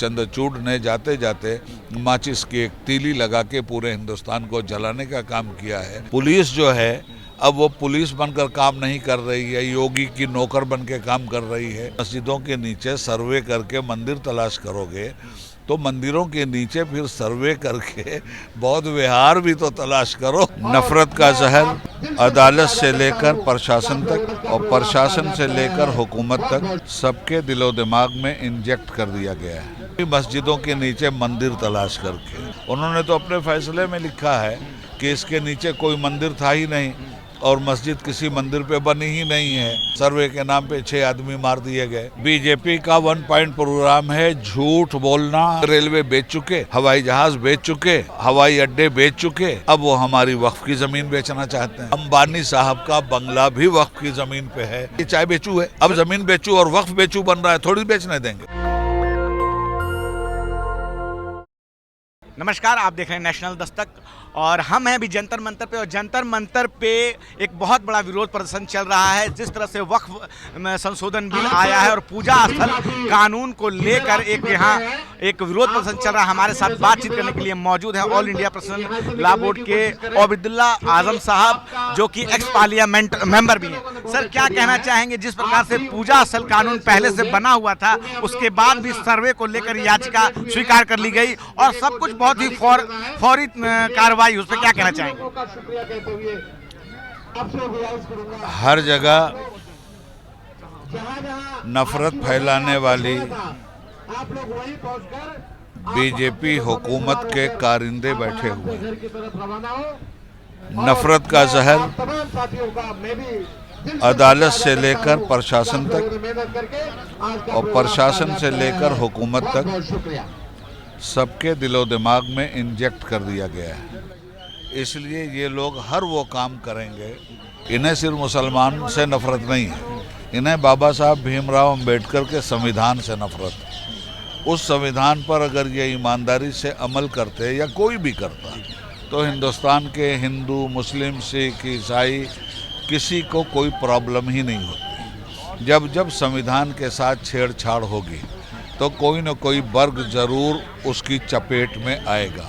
चंद्रचूड़ ने जाते जाते माचिस की एक तीली लगा के पूरे हिंदुस्तान को जलाने का काम किया है। पुलिस जो है अब वो पुलिस बनकर काम नहीं कर रही है, योगी की नौकर बन के काम कर रही है। मस्जिदों के नीचे सर्वे करके मंदिर तलाश करोगे तो मंदिरों के नीचे फिर सर्वे करके बौद्ध विहार भी तो तलाश करो। नफरत का जहर अदालत से लेकर प्रशासन तक और प्रशासन से लेकर हुकूमत तक सबके दिलो दिमाग में इंजेक्ट कर दिया गया है। मस्जिदों के नीचे मंदिर तलाश करके उन्होंने तो अपने फैसले में लिखा है कि इसके नीचे कोई मंदिर था ही नहीं और मस्जिद किसी मंदिर पे बनी ही नहीं है। सर्वे के नाम पे 6 आदमी मार दिए गए। बीजेपी का 1 पॉइंट प्रोग्राम है झूठ बोलना। रेलवे बेच चुके, हवाई जहाज बेच चुके, हवाई अड्डे बेच चुके, अब वो हमारी वक्फ की जमीन बेचना चाहते हैं। अंबानी साहब का बंगला भी वक्फ की जमीन पे है। ये चाय बेचू है, अब जमीन बेचू और वक्फ बेचू बन रहा है, थोड़ी बेचने देंगे। नमस्कार, आप देख रहे हैं नेशनल दस्तक और हम हैं अभी जंतर मंतर पे। और जंतर मंतर पे एक बहुत बड़ा विरोध प्रदर्शन चल रहा है। जिस तरह से वक्फ संशोधन बिल आया है और पूजा स्थल कानून को लेकर एक यहाँ एक विरोध प्रदर्शन चल रहा है। हमारे साथ बातचीत करने के लिए मौजूद है all India personal law board के ओबिदुल्ला आजम साहब, जो कि एक्स पार्लियामेंट मेंबर भी हैं। सर, क्या कहना चाहेंगे? जिस प्रकार से पूजा स्थल कानून पहले से बना हुआ था, उसके बाद भी सर्वे को लेकर याचिका स्वीकार कर ली गई और सब कुछ बहुत ही फौरी कार्रवाई, उस पर क्या कहना चाहेंगे? हर जगह नफरत फैलाने वाली बीजेपी हुकूमत के कारिंदे बैठे हुए हैं। नफरत का जहर अदालत से लेकर प्रशासन तक और प्रशासन से लेकर हुकूमत तक सबके दिलो दिमाग में इंजेक्ट कर दिया गया है। इसलिए ये लोग हर वो काम करेंगे। इन्हें सिर्फ मुसलमान से नफरत नहीं है, इन्हें बाबा साहब भीमराव अंबेडकर के संविधान से नफरत है। उस संविधान पर अगर ये ईमानदारी से अमल करते या कोई भी करता तो हिंदुस्तान के हिंदू, मुस्लिम, सिख, ईसाई किसी को कोई प्रॉब्लम ही नहीं होती। जब जब संविधान के साथ छेड़छाड़ होगी तो कोई न कोई वर्ग जरूर उसकी चपेट में आएगा।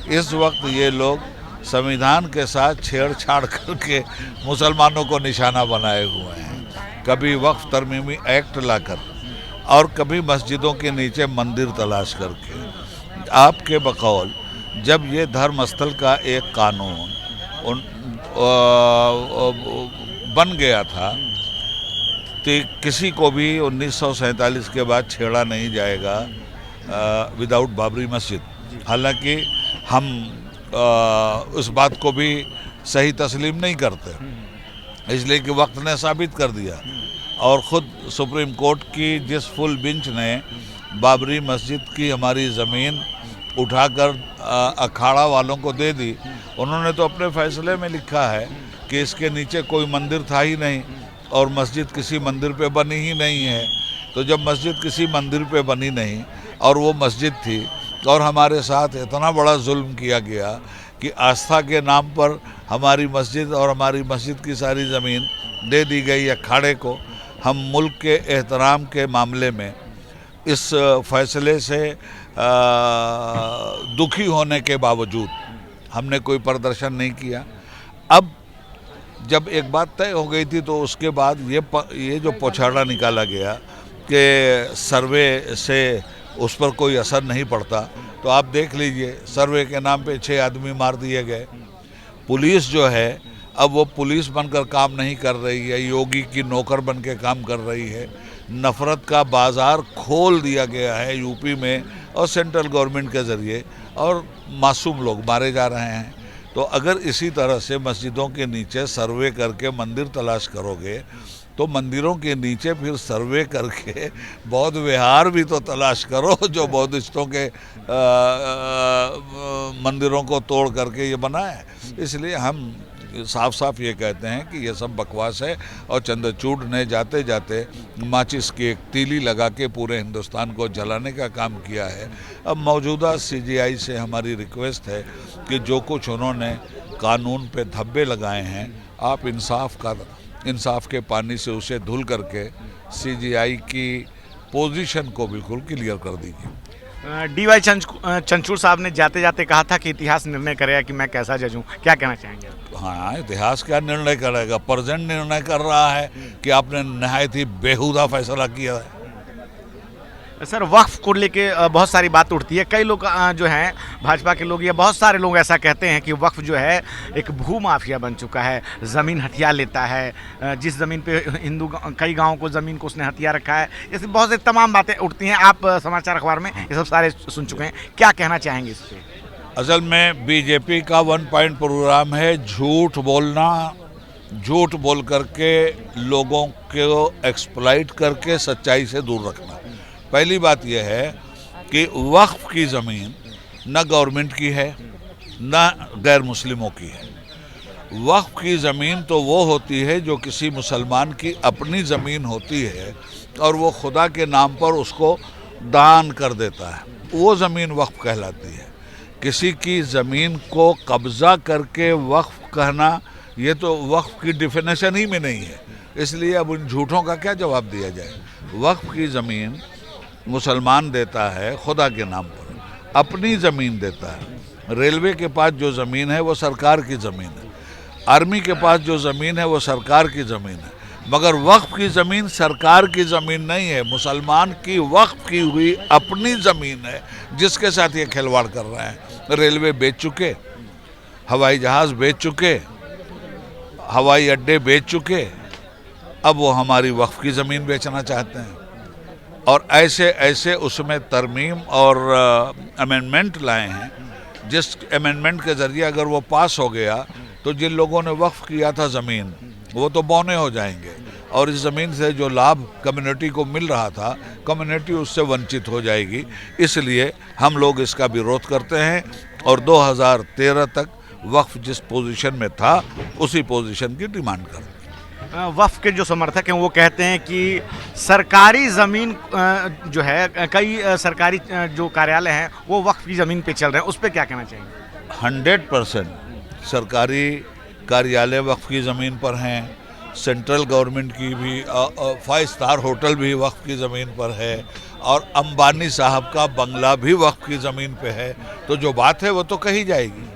इस वक्त ये लोग संविधान के साथ छेड़छाड़ करके मुसलमानों को निशाना बनाए हुए हैं। कभी वक्फ तरमीमी एक्ट लाकर और कभी मस्जिदों के नीचे मंदिर तलाश करके। आपके बकौल जब ये धर्म स्थल का एक कानून बन गया था तो किसी को भी 1947 के बाद छेड़ा नहीं जाएगा विदाउट बाबरी मस्जिद। हालांकि हम उस बात को भी सही तस्लीम नहीं करते, इसलिए कि वक्त ने साबित कर दिया और ख़ुद सुप्रीम कोर्ट की जिस फुल बेंच ने बाबरी मस्जिद की हमारी ज़मीन उठाकर अखाड़ा वालों को दे दी, उन्होंने तो अपने फैसले में लिखा है कि इसके नीचे कोई मंदिर था ही नहीं और मस्जिद किसी मंदिर पे बनी ही नहीं है। तो जब मस्जिद किसी मंदिर पे बनी नहीं और वो मस्जिद थी और हमारे साथ इतना बड़ा जुल्म किया गया कि आस्था के नाम पर हमारी मस्जिद और हमारी मस्जिद की सारी ज़मीन दे दी गई अखाड़े को, हम मुल्क के एहतराम के मामले में इस फैसले से दुखी होने के बावजूद हमने कोई प्रदर्शन नहीं किया। अब जब एक बात तय हो गई थी तो उसके बाद ये जो पौछाड़ा निकाला गया कि सर्वे से उस पर कोई असर नहीं पड़ता, तो आप देख लीजिए सर्वे के नाम पे 6 आदमी मार दिए गए। पुलिस जो है अब वो पुलिस बनकर काम नहीं कर रही है, योगी की नौकर बन के काम कर रही है। नफ़रत का बाज़ार खोल दिया गया है यूपी में और सेंट्रल गवर्नमेंट के ज़रिए और मासूम लोग मारे जा रहे हैं। तो अगर इसी तरह से मस्जिदों के नीचे सर्वे करके मंदिर तलाश करोगे तो मंदिरों के नीचे फिर सर्वे करके बौद्ध विहार भी तो तलाश करो जो बौद्धिस्टों के मंदिरों को तोड़ करके ये बना है। इसलिए हम साफ साफ ये कहते हैं कि ये सब बकवास है और चंद्रचूड़ ने जाते जाते माचिस की एक तीली लगा के पूरे हिंदुस्तान को जलाने का काम किया है। अब मौजूदा सीजीआई से हमारी रिक्वेस्ट है कि जो कुछ उन्होंने कानून पे धब्बे लगाए हैं, आप इंसाफ के पानी से उसे धुल करके सीजीआई की पोजीशन को बिल्कुल क्लियर कर दीजिए। DY चंचूड़ साहब ने जाते जाते कहा था कि इतिहास निर्णय करेगा कि मैं कैसा जज हूँ, क्या कहना चाहेंगे आप? हाँ, इतिहास क्या निर्णय करेगा, प्रेजेंट निर्णय कर रहा है कि आपने नहायत ही बेहुदा फैसला किया है। सर, वक्फ को लेके बहुत सारी बात उठती है। कई लोग जो हैं भाजपा के लोग या बहुत सारे लोग ऐसा कहते हैं कि वक्फ जो है एक भू माफिया बन चुका है, ज़मीन हथिया लेता है। जिस ज़मीन पे हिंदू कई गांवों को ज़मीन को उसने हथिया रखा है। ऐसी बहुत सी तमाम बातें उठती हैं। आप समाचार अखबार में ये सब सारे सुन चुके हैं, क्या कहना चाहेंगे इस पर? असल में बीजेपी का 1 पॉइंट प्रोग्राम है झूठ बोलना, झूठ बोल करके लोगों को एक्सप्लॉइट करके सच्चाई से दूर रखना। पहली बात यह है कि वक्फ की ज़मीन न गवर्नमेंट की है न गैर मुस्लिमों की है। वक्फ की ज़मीन तो वो होती है जो किसी मुसलमान की अपनी ज़मीन होती है और वो खुदा के नाम पर उसको दान कर देता है, वो ज़मीन वक्फ कहलाती है। किसी की ज़मीन को कब्ज़ा करके वक्फ कहना, ये तो वक्फ की डिफिनेशन ही में नहीं है। इसलिए अब उन झूठों का क्या जवाब दिया जाए। वक्फ की ज़मीन मुसलमान देता है खुदा के नाम पर, अपनी ज़मीन देता है। रेलवे के पास जो ज़मीन है वो सरकार की ज़मीन है, आर्मी के पास जो ज़मीन है वो सरकार की ज़मीन है, मगर वक्फ की ज़मीन सरकार की ज़मीन नहीं है, मुसलमान की वक्फ की हुई अपनी ज़मीन है, जिसके साथ ये खिलवाड़ कर रहे हैं। रेलवे बेच चुके, हवाई जहाज़ बेच चुके, हवाई अड्डे बेच चुके, अब वो हमारी वक्फ की ज़मीन बेचना चाहते हैं। और ऐसे ऐसे उसमें तरमीम और अमेंडमेंट लाए हैं, जिस अमेंडमेंट के ज़रिए अगर वो पास हो गया तो जिन लोगों ने वक्फ किया था ज़मीन वो तो बौने हो जाएंगे और इस ज़मीन से जो लाभ कम्युनिटी को मिल रहा था, कम्युनिटी उससे वंचित हो जाएगी। इसलिए हम लोग इसका विरोध करते हैं और 2013 तक वक्फ जिस पोजीशन में था उसी पोजीशन की डिमांड करते हैं। वक्फ के जो समर्थक हैं वो कहते हैं कि सरकारी ज़मीन जो है, कई सरकारी जो कार्यालय हैं वो वक्फ की ज़मीन पे चल रहे हैं, उस पर क्या कहना चाहेंगे? 100% सरकारी कार्यालय वक्फ की ज़मीन पर हैं। सेंट्रल गवर्नमेंट की भी 5 स्टार होटल भी वक्फ की ज़मीन पर है और अंबानी साहब का बंगला भी वक्फ की ज़मीन पे है। तो जो बात है वो तो कही जाएगी।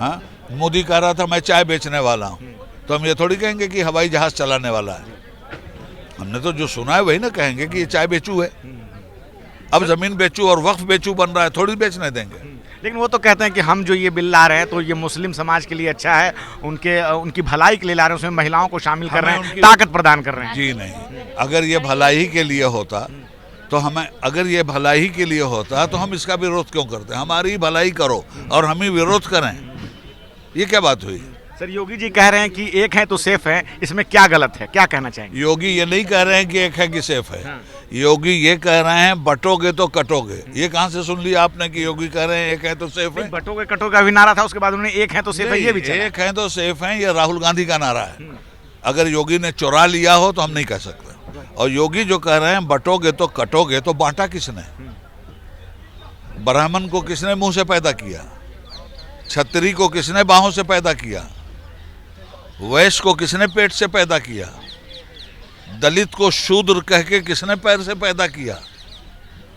हाँ, मोदी कह रहा था मैं चाय बेचने वाला हूँ, तो हम ये थोड़ी कहेंगे कि हवाई जहाज़ चलाने वाला है। हमने तो जो सुना है वही ना कहेंगे कि ये चाय बेचू है। अब ज़मीन बेचू और वक्फ बेचू बन रहा है, थोड़ी बेचने देंगे। लेकिन वो तो कहते हैं कि हम जो ये बिल ला रहे हैं तो ये मुस्लिम समाज के लिए अच्छा है, उनकी भलाई के लिए ला रहे हैं, उसमें महिलाओं को शामिल कर रहे हैं, ताकत प्रदान कर रहे हैं। जी नहीं, अगर ये भलाई के लिए होता तो अगर ये भलाई के लिए होता तो हम इसका विरोध क्यों करते? हमारी भलाई करो और हम ही विरोध करें, ये क्या बात हुई? सर, योगी जी कह रहे हैं कि एक है तो सेफ है, इसमें क्या गलत है, क्या कहना चाहेंगे? योगी ये नहीं कह रहे हैं कि एक है कि सेफ है। हाँ। योगी ये कह रहे हैं बटोगे तो कटोगे। ये कहाँ से सुन लिया आपने कि योगी कह रहे हैं एक है तो सेफ है? बटोगे कटोगे अभी नारा था, उसके बाद उन्होंने एक है तो सेफ है ये भी चला। एक है तो सेफ है ये राहुल गांधी का नारा है। अगर योगी ने चुरा लिया हो तो हम नहीं कह सकते। और योगी जो कह रहे हैं बटोगे तो कटोगे, तो बांटा किसने? ब्राह्मण को किसने मुंह से पैदा किया? छतरी को किसने बाहों से पैदा किया? वैश्य को किसने पेट से पैदा किया? दलित को शूद्र कह के किसने पैर से पैदा किया?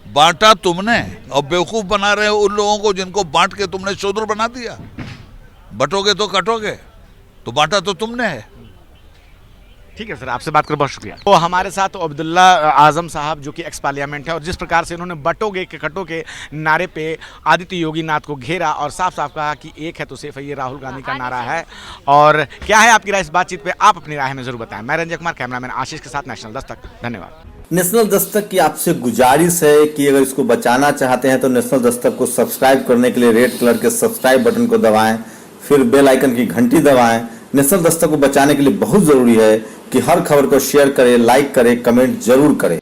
बांटा तुमने और बेवकूफ बना रहे हो उन लोगों को जिनको बांट के तुमने शूद्र बना दिया। बटोगे तो कटोगे, तो बांटा तो तुमने है। ठीक है सर, आपसे बात कर बहुत शुक्रिया। तो हमारे साथ अब्दुल्ला आजम साहब जो कि एक्स पार्लियामेंट है, और जिस प्रकार से इन्होंने बटोगे के कटो के नारे पे आदित्य योगी नाथ को घेरा और साफ साफ कहा कि एक है तो सेफ है, ये राहुल गांधी का नारा है। और क्या है आपकी राय इस बातचीत पे? आप अपनी राय हमें जरूर बताएं। मैं रंजय कुमार, कैमरामैन आशीष के साथ, नेशनल दस्तक। धन्यवाद। नेशनल दस्तक की आपसे गुजारिश है कि अगर इसको बचाना चाहते हैं तो नेशनल दस्तक को सब्सक्राइब करने के लिए रेड कलर के सब्सक्राइब बटन को दबाएं, फिर बेल आइकन की घंटी दबाएं। नेशनल दस्तक को बचाने के लिए बहुत जरूरी है कि हर खबर को शेयर करें, लाइक करें, कमेंट जरूर करें।